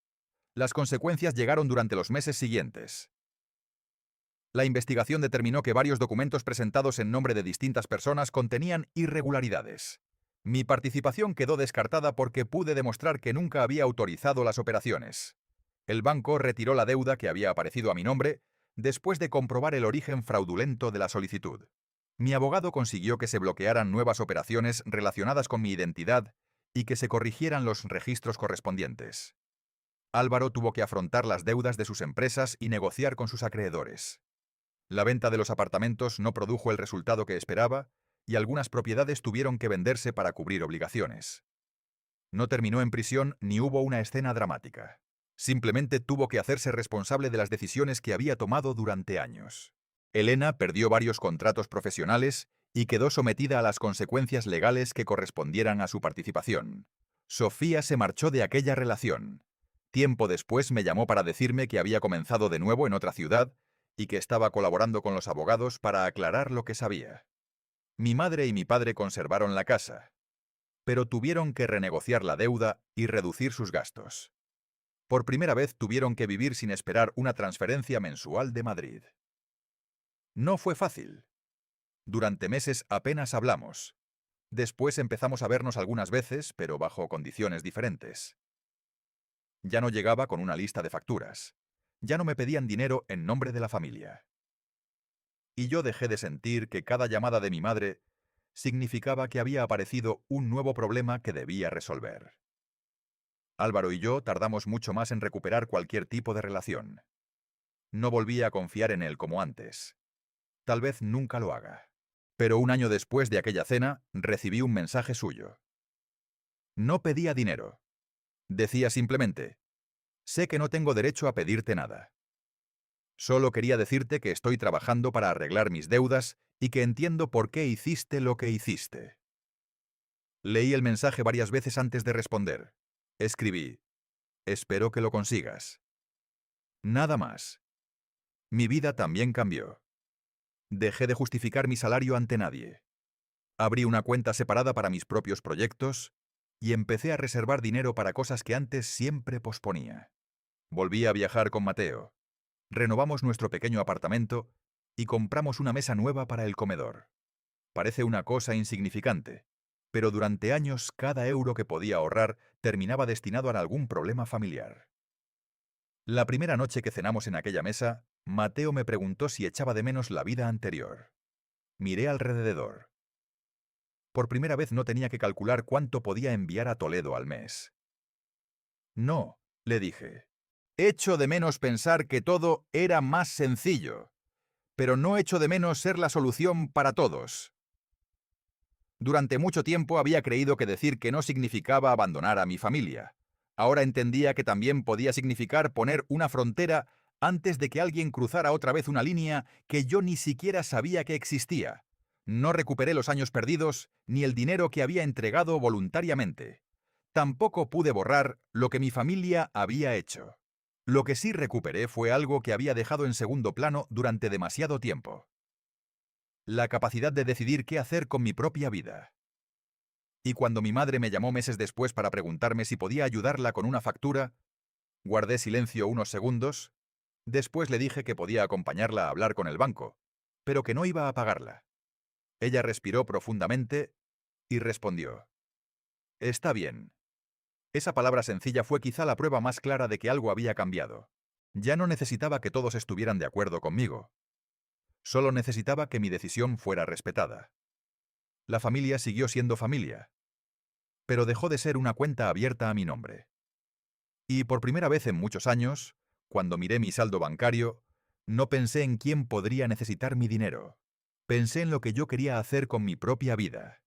Las consecuencias llegaron durante los meses siguientes. La investigación determinó que varios documentos presentados en nombre de distintas personas contenían irregularidades. Mi participación quedó descartada porque pude demostrar que nunca había autorizado las operaciones. El banco retiró la deuda que había aparecido a mi nombre después de comprobar el origen fraudulento de la solicitud. Mi abogado consiguió que se bloquearan nuevas operaciones relacionadas con mi identidad y que se corrigieran los registros correspondientes. Álvaro tuvo que afrontar las deudas de sus empresas y negociar con sus acreedores. La venta de los apartamentos no produjo el resultado que esperaba y algunas propiedades tuvieron que venderse para cubrir obligaciones. No terminó en prisión ni hubo una escena dramática. Simplemente tuvo que hacerse responsable de las decisiones que había tomado durante años. Elena perdió varios contratos profesionales y quedó sometida a las consecuencias legales que correspondieran a su participación. Sofía se marchó de aquella relación. Tiempo después me llamó para decirme que había comenzado de nuevo en otra ciudad y que estaba colaborando con los abogados para aclarar lo que sabía. Mi madre y mi padre conservaron la casa, pero tuvieron que renegociar la deuda y reducir sus gastos. Por primera vez tuvieron que vivir sin esperar una transferencia mensual de Madrid. No fue fácil. Durante meses apenas hablamos. Después empezamos a vernos algunas veces, pero bajo condiciones diferentes. Ya no llegaba con una lista de facturas. Ya no me pedían dinero en nombre de la familia. Y yo dejé de sentir que cada llamada de mi madre significaba que había aparecido un nuevo problema que debía resolver. Álvaro y yo tardamos mucho más en recuperar cualquier tipo de relación. No volví a confiar en él como antes. Tal vez nunca lo haga. Pero un año después de aquella cena, recibí un mensaje suyo. No pedía dinero. Decía simplemente, sé que no tengo derecho a pedirte nada. Solo quería decirte que estoy trabajando para arreglar mis deudas y que entiendo por qué hiciste lo que hiciste. Leí el mensaje varias veces antes de responder. Escribí, espero que lo consigas. Nada más. Mi vida también cambió. Dejé de justificar mi salario ante nadie. Abrí una cuenta separada para mis propios proyectos y empecé a reservar dinero para cosas que antes siempre posponía. Volví a viajar con Mateo. Renovamos nuestro pequeño apartamento y compramos una mesa nueva para el comedor. Parece una cosa insignificante, pero durante años cada euro que podía ahorrar terminaba destinado a algún problema familiar. La primera noche que cenamos en aquella mesa, Mateo me preguntó si echaba de menos la vida anterior. Miré alrededor. Por primera vez no tenía que calcular cuánto podía enviar a Toledo al mes. No, le dije. Echo de menos pensar que todo era más sencillo, pero no echo de menos ser la solución para todos. Durante mucho tiempo había creído que decir que no significaba abandonar a mi familia. Ahora entendía que también podía significar poner una frontera antes de que alguien cruzara otra vez una línea que yo ni siquiera sabía que existía. No recuperé los años perdidos ni el dinero que había entregado voluntariamente. Tampoco pude borrar lo que mi familia había hecho. Lo que sí recuperé fue algo que había dejado en segundo plano durante demasiado tiempo. La capacidad de decidir qué hacer con mi propia vida. Y cuando mi madre me llamó meses después para preguntarme si podía ayudarla con una factura, guardé silencio unos segundos. Después le dije que podía acompañarla a hablar con el banco, pero que no iba a pagarla. Ella respiró profundamente y respondió, Está bien. Esa palabra sencilla fue quizá la prueba más clara de que algo había cambiado. Ya no necesitaba que todos estuvieran de acuerdo conmigo. Solo necesitaba que mi decisión fuera respetada. La familia siguió siendo familia, pero dejó de ser una cuenta abierta a mi nombre. Y por primera vez en muchos años, cuando miré mi saldo bancario, no pensé en quién podría necesitar mi dinero. Pensé en lo que yo quería hacer con mi propia vida.